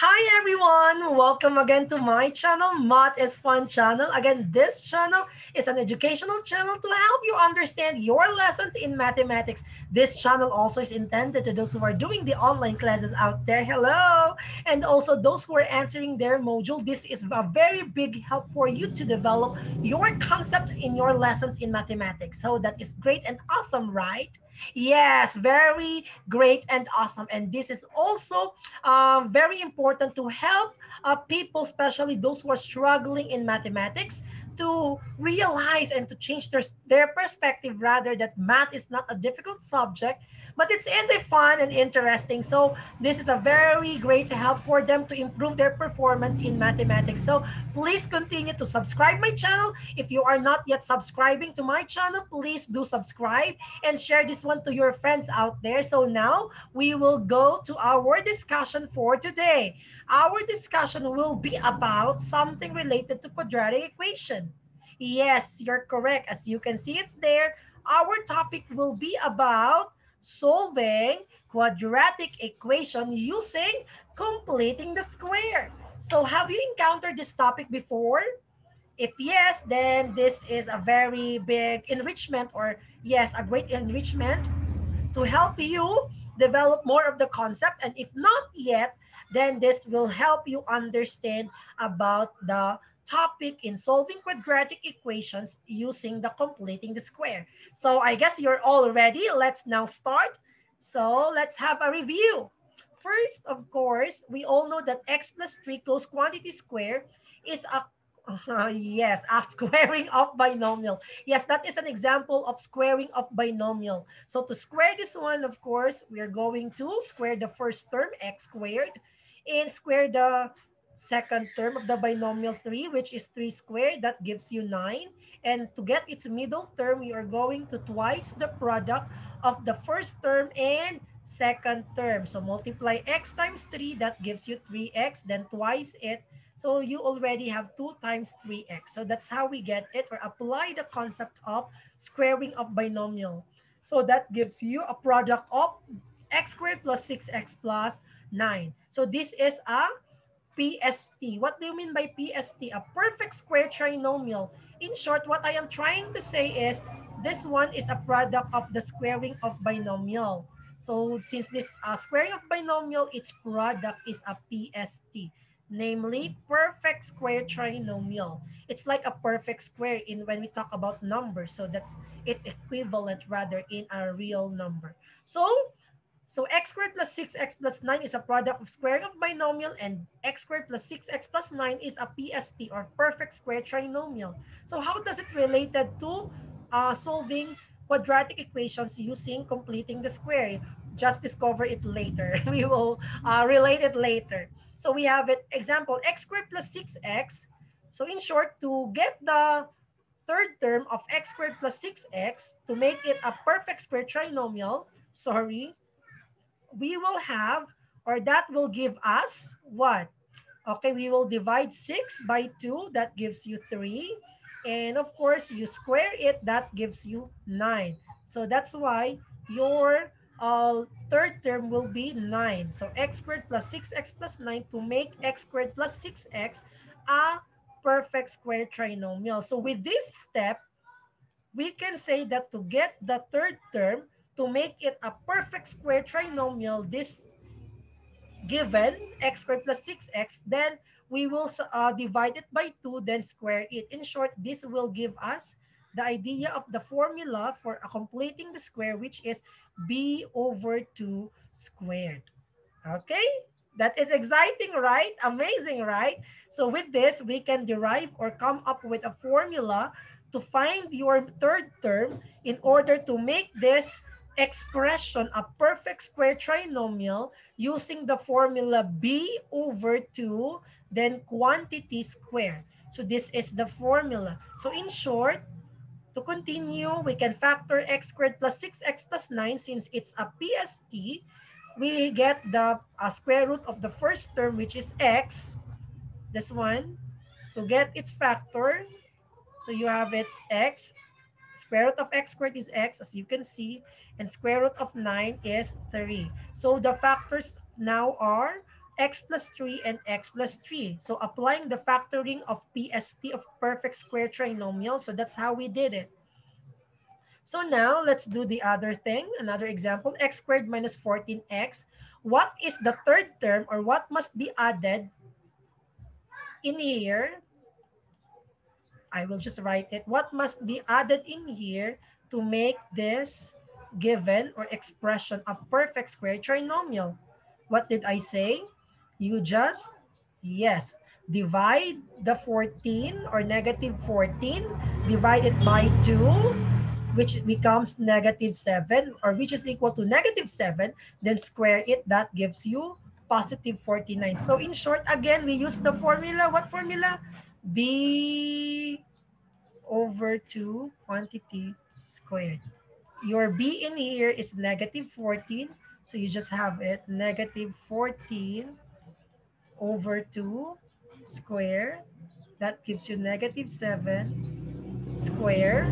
Hi everyone! Welcome again to my channel, Math is Fun channel. Again, this channel is an educational channel to help you understand your lessons in mathematics. This channel also is intended to those who are doing the online classes out there. Hello! And also those who are answering their module. This is a very big help for you to develop your concept in your lessons in mathematics. So that is great and awesome, right? Yes, very great and awesome. And this is also very important to help people, especially those who are struggling in mathematics, to realize and to change their perspective rather that math is not a difficult subject, but it's easy, fun, and interesting. So this is a very great help for them to improve their performance in mathematics. So please continue to subscribe my channel. If you are not yet subscribing to my channel, please do subscribe and share this one to your friends out there. So now we will go to our discussion for today. Our discussion will be about something related to quadratic equation. Yes, you're correct. As you can see it there, our topic will be about solving quadratic equation using completing the square. So have you encountered this topic before? If yes, then this is a very big enrichment, or yes, a great enrichment to help you develop more of the concept. And if not yet, then this will help you understand about the topic in solving quadratic equations using the completing the square. So I guess you're all ready. Let's now start. So let's have a review. First, of course, we all know that x plus 3 closed quantity square is a yes, a squaring of binomial. Yes, that is an example of squaring of binomial. So to square this one, of course, we are going to square the first term, x squared, and square the second term of the binomial 3, which is 3 squared. That gives you 9. And to get its middle term, we are going to twice the product of the first term and second term. So multiply x times 3, that gives you 3x, then twice it. So you already have 2 times 3x. So that's how we get it, or apply the concept of squaring of binomial. So that gives you a product of x squared plus 6x plus 9. So this is a PST. What do you mean by PST? A perfect square trinomial. In short, what I am trying to say is this one is a product of the squaring of binomial. So since this squaring of binomial, its product is a PST, namely perfect square trinomial. It's like a perfect square in when we talk about numbers. So that's its equivalent rather in a real number. So x squared plus 6x plus 9 is a product of squaring of binomial, and x squared plus 6x plus 9 is a PST, or perfect square trinomial. So how does it related to solving quadratic equations using completing the square? Just discover it later. We will relate it later. So we have it, example, x squared plus 6x. So in short, to get the third term of x squared plus 6x, to make it a perfect square trinomial, sorry, we will have, or that will give us what? Okay, we will divide 6 by 2. That gives you 3. And of course, you square it. That gives you 9. So that's why your third term will be 9. So x squared plus 6x plus 9 to make x squared plus 6x a perfect square trinomial. So with this step, we can say that to get the third term, to make it a perfect square trinomial, this given x squared plus 6x, then we will divide it by 2, then square it. In short, this will give us the idea of the formula for completing the square, which is b over 2 squared. Okay? That is exciting, right? Amazing, right? So with this, we can derive or come up with a formula to find your third term in order to make this expression a perfect square trinomial using the formula b over 2, then quantity square. So this is the formula. So in short, to continue, we can factor x squared plus 6x plus 9 since it's a PST. We get the square root of the first term, which is x, this one, to get its factor. So you have it x, square root of x squared is x, as you can see, and square root of 9 is 3. So the factors now are x plus 3 and x plus 3. So applying the factoring of PST of perfect square trinomial. So that's how we did it. So now let's do the other thing. Another example, x squared minus 14x. What is the third term or what must be added in here? I will just write it. What must be added in here to make this given or expression a perfect square trinomial? What did I say? You just, yes, divide the 14 or negative 14, divide it by 2, which becomes negative 7, or which is equal to negative 7, then square it. That gives you positive 49. So in short, again, we use the formula. What formula? B over 2 quantity squared. Your B in here is negative 14. So you just have it negative 14 over 2 square. That gives you negative 7 square,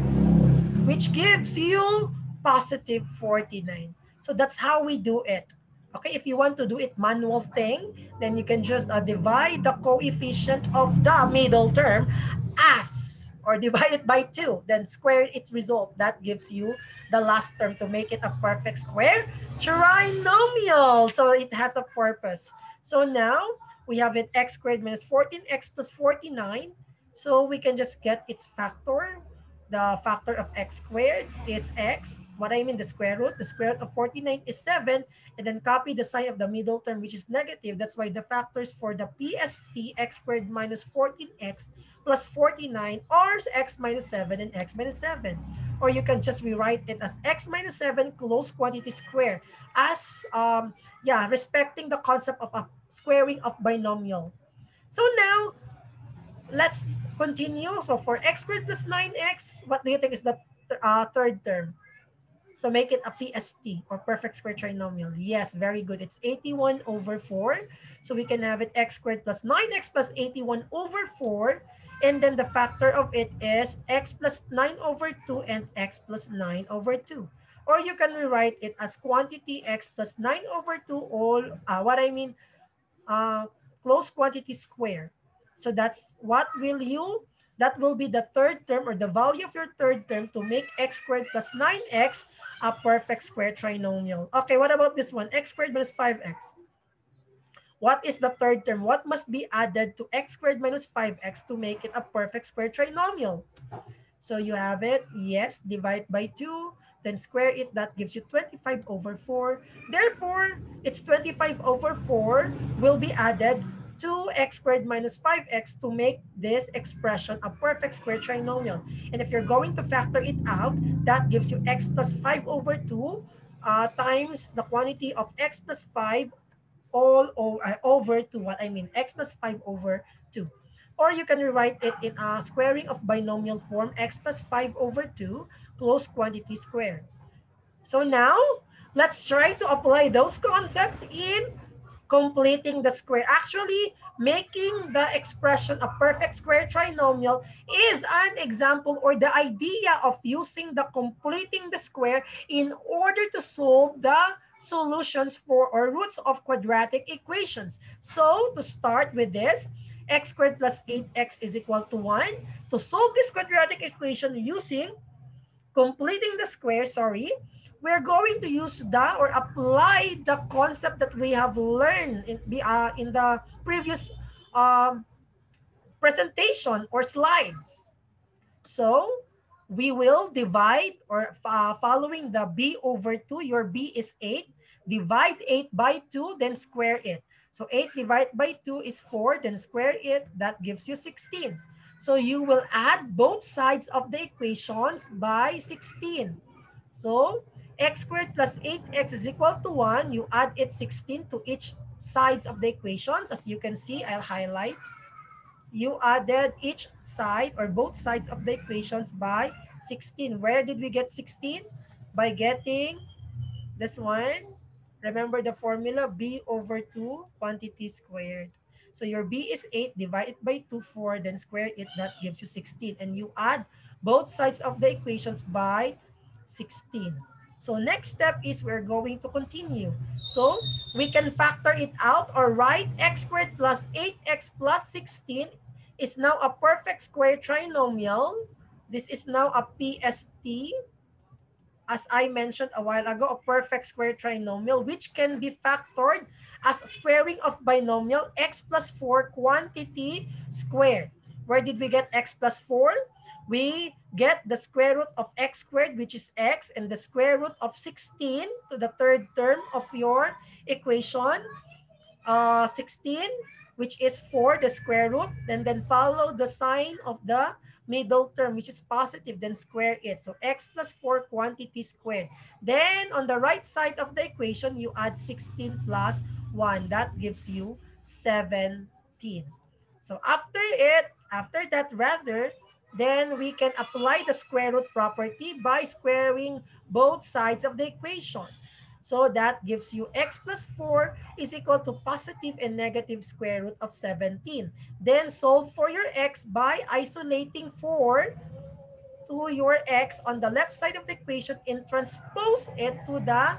which gives you positive 49. So that's how we do it. Okay, if you want to do it manual thing, then you can just divide the coefficient of the middle term as, or divide it by 2, then square its result. That gives you the last term to make it a perfect square trinomial. So it has a purpose. So now we have it x squared minus 14x plus 49. So we can just get its factor. The factor of x squared is x. What I mean, the square root. The square root of 49 is 7. And then copy the sign of the middle term, which is negative. That's why the factors for the PST, x squared minus 14x plus 49 are x minus 7 and x minus 7. Or you can just rewrite it as x minus 7 closed quantity square. As, respecting the concept of a squaring of binomial. So now, let's continue. So for x squared plus 9x, what do you think is the third term? So make it a PST or perfect square trinomial. Yes, very good. It's 81 over 4. So we can have it x squared plus 9x plus 81 over 4. And then the factor of it is x plus 9 over 2 and x plus 9 over 2. Or you can rewrite it as quantity x plus 9 over 2 all, uh, close quantity square. So that will be the third term or the value of your third term to make x squared plus 9x a perfect square trinomial. Okay, what about this one? X squared minus 5x. What is the third term? What must be added to x squared minus 5x to make it a perfect square trinomial? So you have it, yes, divide by 2, then square it, that gives you 25 over 4. Therefore, it's 25 over 4 will be added to x squared minus 5x to make this expression a perfect square trinomial. And if you're going to factor it out, that gives you x plus 5 over 2 times the quantity of x plus 5 over to what I mean, x plus 5 over 2. Or you can rewrite it in a squaring of binomial form, x plus 5 over 2, close quantity square. So now, let's try to apply those concepts in completing the square. Actually, making the expression a perfect square trinomial is an example or the idea of using the completing the square in order to solve the solutions for or roots of quadratic equations. So to start with this, x squared plus 8x is equal to 1. To solve this quadratic equation using completing the square, we're going to use the or apply the concept that we have learned in the previous um, presentation or slides. So we will divide or following the b over 2, your b is 8, divide 8 by 2, then square it. So 8 divided by 2 is 4, then square it, that gives you 16. So you will add both sides of the equations by 16. So x squared plus 8x is equal to 1. You add it 16 to each sides of the equations. As you can see, I'll highlight. You added each side or both sides of the equations by 16. Where did we get 16? By getting this one. Remember the formula, b over 2 quantity squared. So your b is 8, divide it by 2, 4, then square it, that gives you 16. And you add both sides of the equations by 16. So next step is we're going to continue. So we can factor it out or write x squared plus 8x plus 16 is now a perfect square trinomial. This is now a PST, as I mentioned a while ago, a perfect square trinomial which can be factored as squaring of binomial x plus 4 quantity squared. Where did we get x plus 4? We get the square root of x squared, which is x, and the square root of 16 to the third term of your equation, 16, which is 4, the square root, and then follow the sign of the middle term, which is positive, then square it. So x plus 4 quantity squared. Then on the right side of the equation, you add 16 plus 1. That gives you 17. So after that rather, then we can apply the square root property by squaring both sides of the equations. So that gives you x plus 4 is equal to positive and negative square root of 17. Then solve for your x by isolating 4 to your x on the left side of the equation and transpose it to the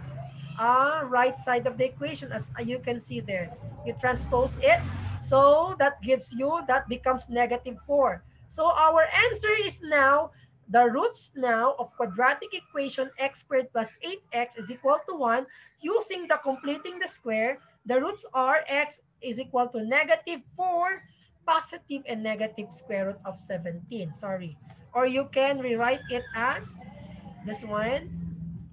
right side of the equation, as you can see there. You transpose it, so that gives you, that becomes negative 4. So our answer is now, the roots now of quadratic equation x squared plus 8x is equal to 1, using the completing the square, the roots are x is equal to negative 4, positive and negative square root of 17. Sorry. Or you can rewrite it as this one.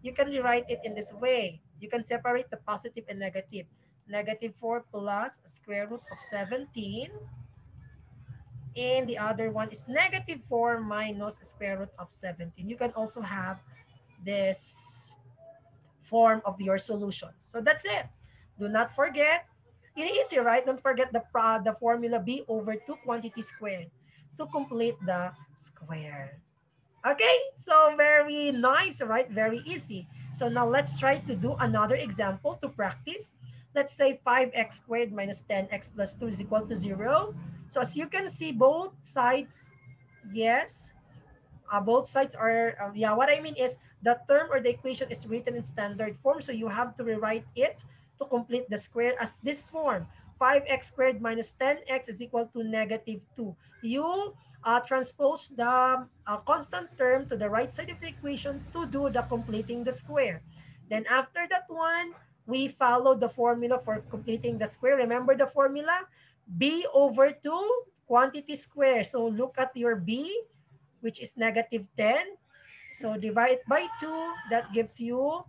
You can rewrite it in this way. You can separate the positive and negative. Negative 4 plus square root of 17. And the other one is negative 4 minus square root of 17. You can also have this form of your solutions. So that's it. Do not forget. It is easy, right? Don't forget the formula b over 2 quantity squared to complete the square. Okay, so very nice, right? Very easy. So now let's try to do another example to practice. Let's say 5x squared minus 10x plus 2 is equal to 0. So as you can see, both sides, yes, both sides are, yeah, what I mean is the term or the equation is written in standard form. So you have to rewrite it to complete the square as this form. 5x squared minus 10x is equal to negative 2. You transpose the constant term to the right side of the equation to do the completing the square. Then after that one, we follow the formula for completing the square. Remember the formula? B over 2 quantity square. So look at your B, which is negative 10. So divide by 2, that gives you,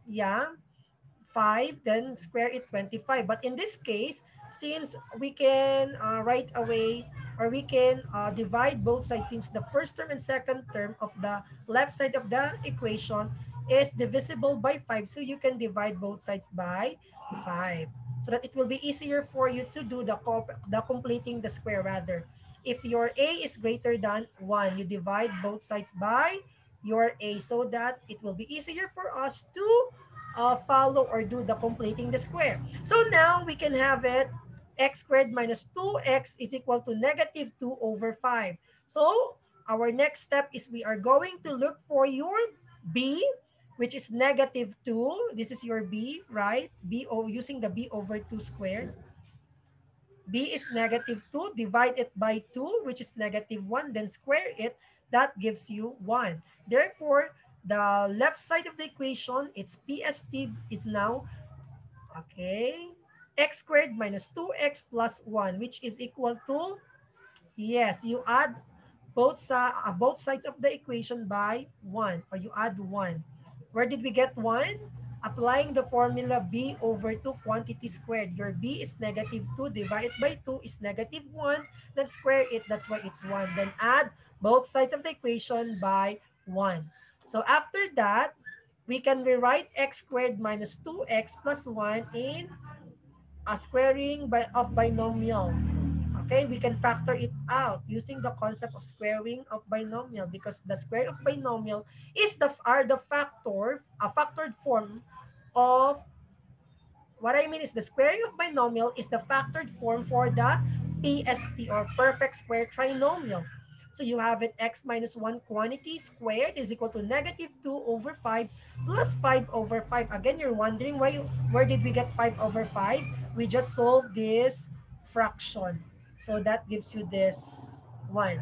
yeah, 5, then square it 25. But in this case, since we can right away, or we can divide both sides, since the first term and second term of the left side of the equation is divisible by 5, so you can divide both sides by 5. So that it will be easier for you to do the completing the square rather. If your a is greater than 1, you divide both sides by your a, so that it will be easier for us to follow or do the completing the square. So now we can have it x squared minus 2x is equal to negative 2 over 5. So our next step is we are going to look for your b, which is negative 2. This is your b, right? Using the b over 2 squared. B is negative 2, divide it by 2, which is negative 1, then square it, that gives you 1. Therefore, the left side of the equation, its PST is now, okay, x squared minus 2x plus 1, which is equal to, yes, you add both sides of the equation by 1, or you add 1. Where did we get 1? Applying the formula b over 2 quantity squared. Your b is negative 2 divided by 2 is negative 1. Then square it, that's why it's 1. Then add both sides of the equation by 1. So after that, we can rewrite x squared minus 2x plus 1 in a squaring of binomial. Okay, we can factor it out using the concept of squaring of binomial, because the square of binomial is the factor, a factored form of, what I mean is the squaring of binomial is the factored form for the PST or perfect square trinomial. So you have it x minus 1 quantity squared is equal to negative 2 over 5 plus 5 over 5. Again, you're wondering where did we get 5 over 5? We just solved this fraction. So that gives you this 1.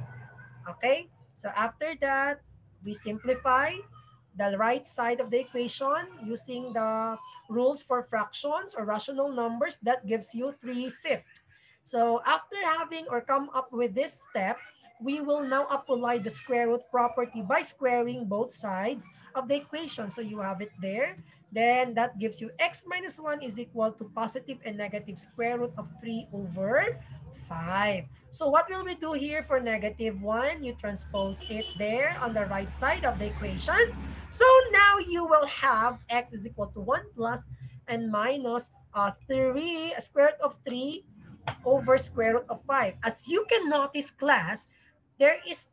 Okay? So after that, we simplify the right side of the equation using the rules for fractions or rational numbers. That gives you 3/5. So after having or come up with this step, we will now apply the square root property by squaring both sides of the equation. So you have it there. Then that gives you x minus 1 is equal to positive and negative square root of 3 over 5. So what will we do here for negative 1? You transpose it there on the right side of the equation. So now you will have x is equal to 1 plus and minus 3, square root of 3 over square root of 5. As you can notice, class, there is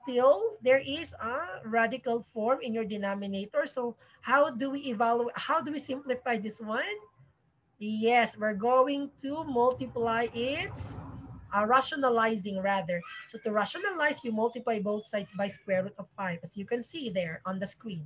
a radical form in your denominator. So how do we evaluate, how do we simplify this one? Yes, we're going to multiply it, rationalizing rather. So to rationalize, you multiply both sides by square root of 5, as you can see there on the screen.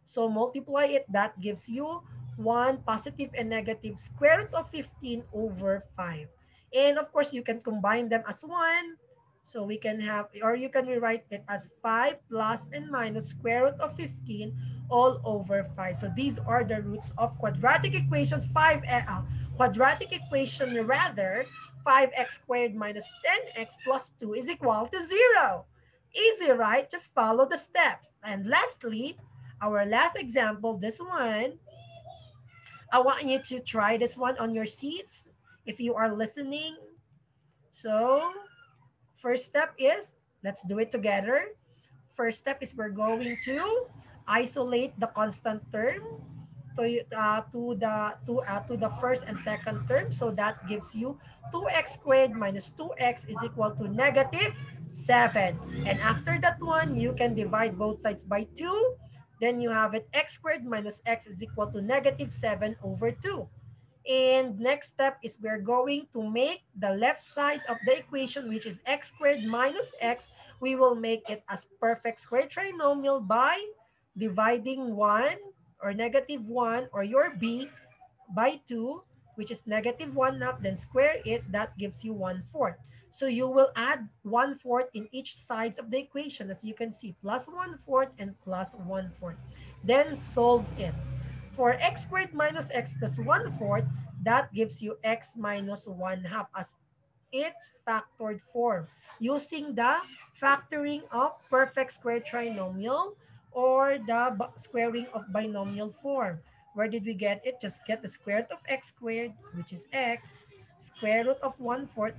So multiply it, that gives you 1 positive and negative square root of 15 over 5. And of course, you can combine them as 1. So we can have, or you can rewrite it as 5 plus and minus square root of 15 all over 5. So these are the roots of quadratic equations. Quadratic equation rather, 5x squared minus 10x plus 2 is equal to 0. Easy, right? Just follow the steps. And lastly, our last example, this one, I want you to try this one on your seats if you are listening. So first step is, let's do it together. First step is we're going to isolate the constant term to the first and second term. So that gives you 2x squared minus 2x is equal to negative 7. And after that one, you can divide both sides by 2. Then you have it x squared minus x is equal to negative 7 over 2. And next step is we're going to make the left side of the equation, which is x squared minus x, we will make it as perfect square trinomial by dividing 1 or negative 1 or your b by 2, which is negative 1 half, then square it, that gives you 1/4. So you will add 1/4 in each sides of the equation, as you can see, plus 1/4 and plus 1/4. Then solve it. For x squared minus x plus 1/4, that gives you x minus 1/2 as its factored form using the factoring of perfect square trinomial or the squaring of binomial form. Where did we get it? Just get the square root of x squared, which is x. Square root of 1/4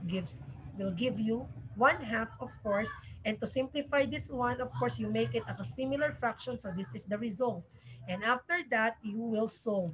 will give you 1/2, of course. And to simplify this one, of course, you make it as a similar fraction. So this is the result. And after that, you will solve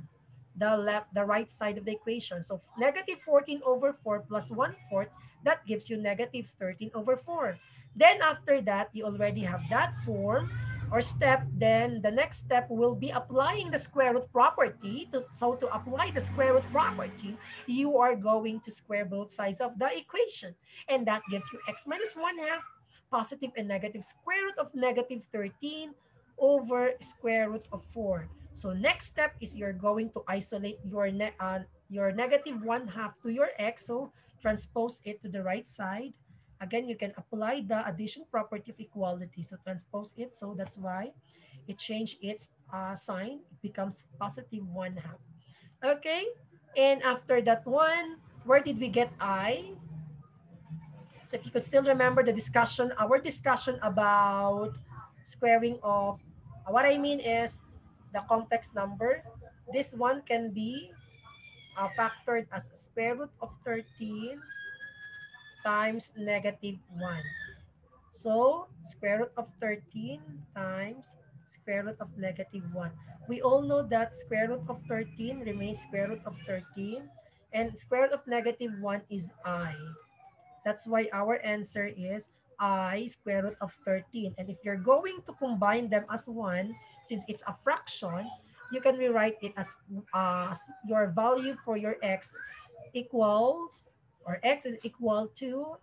the right side of the equation. So negative 14 over 4 plus 1/4, that gives you negative 13 over 4. Then after that, you already have that form or step. Then the next step will be applying the square root property. So to apply the square root property, you are going to square both sides of the equation. And that gives you x minus 1/2 positive and negative square root of negative 13 over square root of 4. So next step is you're going to isolate your negative 1/2 to your x. So transpose it to the right side. Again, you can apply the addition property of equality. So transpose it. So that's why it changed its sign. It becomes positive 1/2. Okay. And after that one, where did we get I? So if you could still remember the discussion, our discussion about squaring of, what I mean is the complex number. This one can be factored as square root of 13 times negative 1. So square root of 13 times square root of negative 1. We all know that square root of 13 remains square root of 13 and square root of negative 1 is I. That's why our answer is I square root of 13. And if you're going to combine them as 1, since it's a fraction, you can rewrite it as your value for your x equals, or x is equal to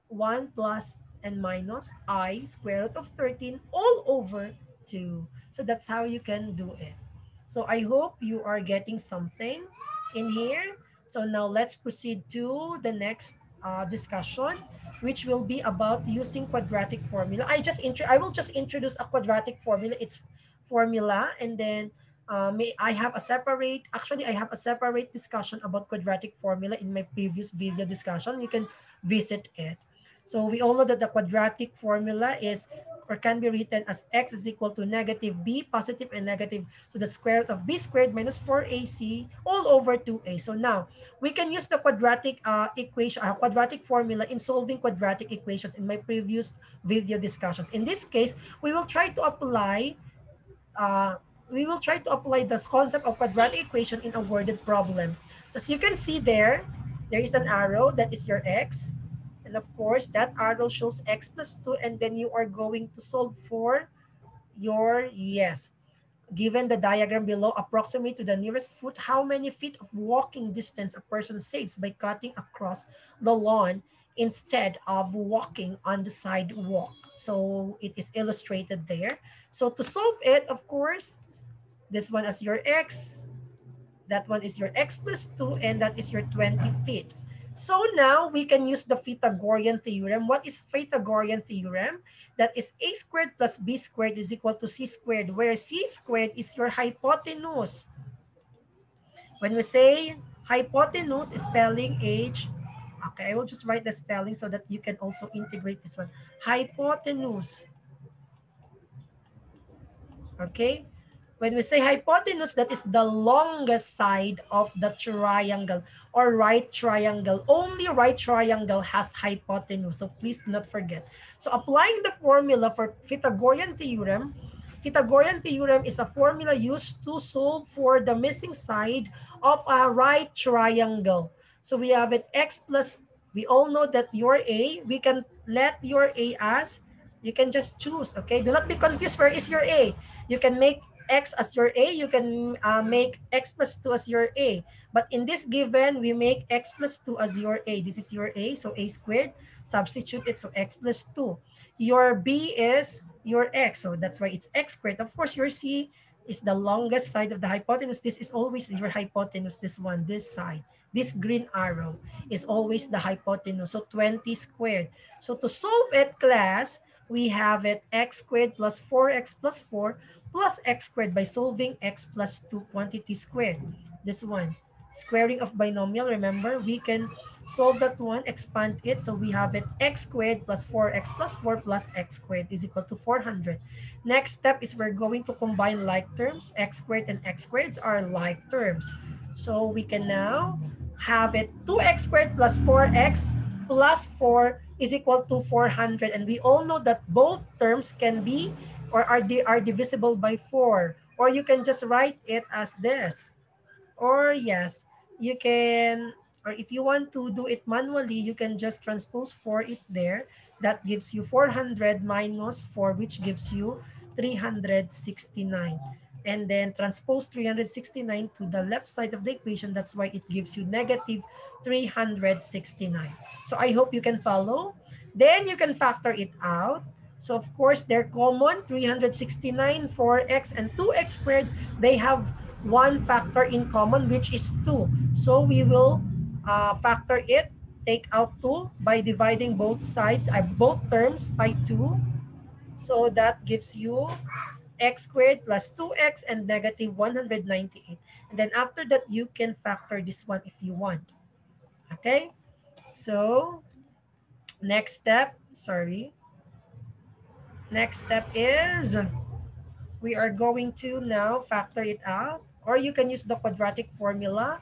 1 plus and minus I square root of 13 all over 2. So that's how you can do it. So I hope you are getting something in here. So now let's proceed to the next discussion, which will be about using quadratic formula. I will just introduce a quadratic formula. It's formula, and then I have a separate, actually I have a separate discussion about quadratic formula in my previous video discussion. You can visit it. So we all know that the quadratic formula is or can be written as x is equal to negative b, positive and negative, to the square root of b squared minus 4ac all over 2a. So now we can use the quadratic equation, quadratic formula in solving quadratic equations in my previous video discussions. In this case, we will try to apply uh, this concept of quadratic equation in a worded problem. So as you can see there, there is an arrow that is your x. And of course, that arrow shows x plus 2, and then you are going to solve for your yes. Given the diagram below, approximate to the nearest foot how many feet of walking distance a person saves by cutting across the lawn instead of walking on the sidewalk. So it is illustrated there. So to solve it, of course, this one as your x, that one is your x plus 2, and that is your 20 feet. So now we can use the Pythagorean theorem. What is Pythagorean theorem? That is a squared plus b squared is equal to c squared, where c squared is your hypotenuse. When we say hypotenuse, spelling h, okay, I will just write the spelling so that you can also integrate this one. Hypotenuse. Okay? When we say hypotenuse, that is the longest side of the triangle or right triangle. Only right triangle has hypotenuse. So please do not forget. So applying the formula for Pythagorean theorem is a formula used to solve for the missing side of a right triangle. So we have it x plus, we all know that your a, we can let your a as, you can just choose, okay? Do not be confused, where is your a? You can make x as your a, you can make x plus 2 as your a. But in this given, we make x plus 2 as your a. This is your a, so a squared. Substitute it, so x plus 2. Your b is your x, so that's why it's x squared. Of course, your c is the longest side of the hypotenuse. This is always your hypotenuse, this one, this side. This green arrow is always the hypotenuse, so 20 squared. So to solve it, class, we have it x squared plus 4x plus 4 plus x squared by solving x plus 2 quantity squared. This one, squaring of binomial, remember, we can solve that one, expand it. So we have it x squared plus 4x plus 4 plus x squared is equal to 400. Next step is we're going to combine like terms. X squared and x squareds are like terms. So we can now have it 2x squared plus 4x plus 4 is equal to 400. And we all know that both terms can be or are divisible by 4. Or you can just write it as this. Or yes, you can, or if you want to do it manually, you can just transpose 4 it there. That gives you 400 minus 4, which gives you 369. And then transpose 369 to the left side of the equation. That's why it gives you negative 369. So I hope you can follow. Then you can factor it out. So of course, they're common, 369, 4x, and 2x squared. They have one factor in common, which is 2. So we will factor it, take out 2 by dividing both sides, both terms by 2. So that gives you x squared plus 2x and negative 198. And then after that, you can factor this one if you want. Okay? So next step is we are going to now factor it out, or you can use the quadratic formula.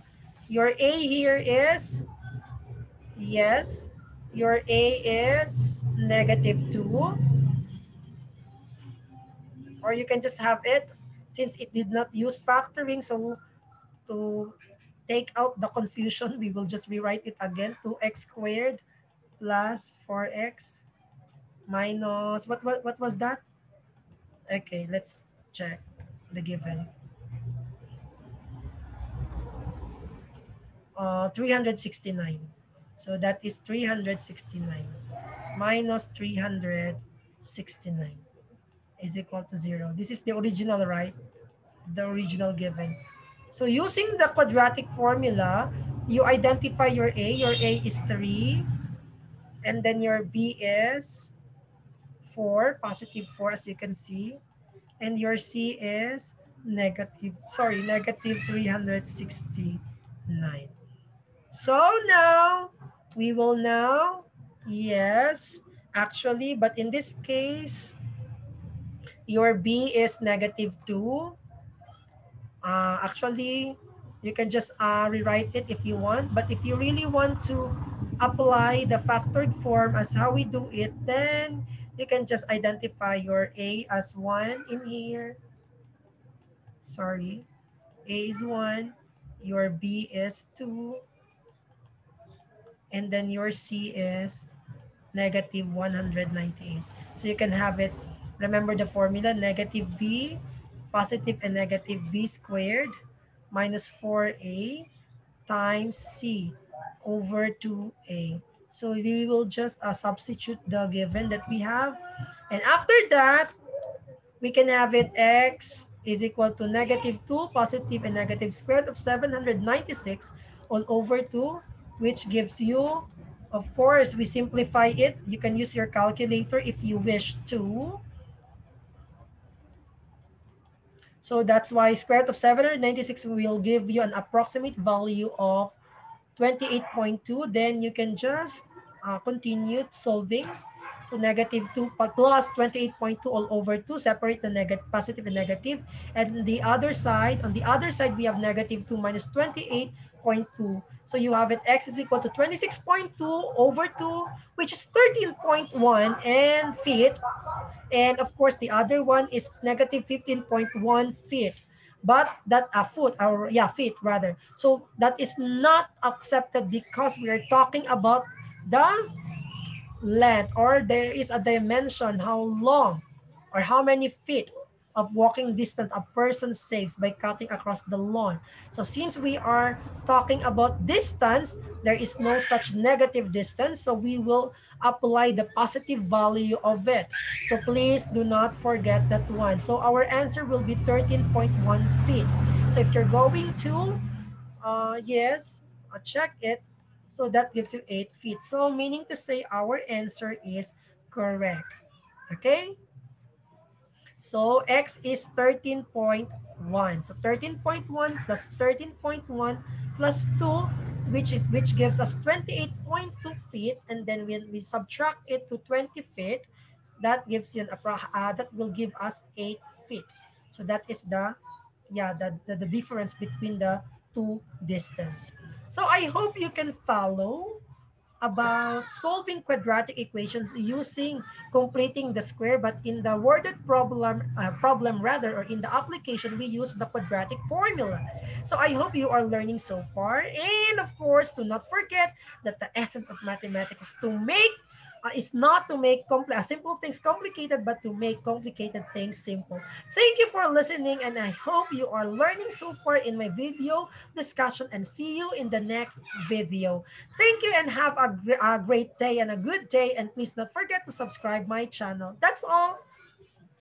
Your a here is, yes, your a is negative 2, or you can just have it, since it did not use factoring, so to take out the confusion, we will just rewrite it again, 2x squared plus 4x minus, what was that? Okay, let's check the given. 369. So that is 369 minus 369 is equal to 0. This is the original, right? The original given. So using the quadratic formula, you identify your A. Your A is 3. And then your B is 4, positive 4 as you can see. And your C is negative 369. So now, we will now, yes, actually, but in this case, your B is negative 2. Actually, you can just rewrite it if you want. But if you really want to apply the factored form as how we do it, then you can just identify your A as 1 in here. Sorry. A is 1. Your B is 2. And then your C is negative 198. So you can have it, remember the formula, negative B, positive and negative B squared minus 4A times C over 2A. So we will just substitute the given that we have. And after that, we can have it x is equal to negative 2 positive and negative square root of 796 all over 2, which gives you, of course, we simplify it. You can use your calculator if you wish to. So that's why square root of 796 will give you an approximate value of 28.2. Then you can just continue solving. So negative 2 plus 28.2 all over 2. Separate the positive and negative. And the other side, on the other side, we have negative 2 minus 28.2. So you have it x is equal to 26.2 over 2, which is 13.1 and feet. And of course, the other one is negative 15.1 feet. But that foot, or yeah, feet rather. So that is not accepted because we are talking about the length, or there is a dimension how long or how many feet of walking distance a person saves by cutting across the lawn. So since we are talking about distance, there is no such negative distance, so we will apply the positive value of it. So please do not forget that one. So our answer will be 13.1 feet. So if you're going to yes, check it. So that gives you 8 feet. So meaning to say our answer is correct. Okay? So x is 13.1. So 13.1 plus 13.1 plus 2, which gives us 28.2 feet. And then when we subtract it to 20 feet, that gives you that will give us 8 feet. So that is the difference between the two distance. So I hope you can follow about solving quadratic equations using completing the square, but in the worded problem rather, or in the application, we use the quadratic formula. So I hope you are learning so far. And of course, do not forget that the essence of mathematics is not to make simple things complicated, but to make complicated things simple. Thank you for listening, and I hope you are learning so far in my video discussion, and see you in the next video. Thank you and have a great day and a good day, and please not forget to subscribe my channel. That's all.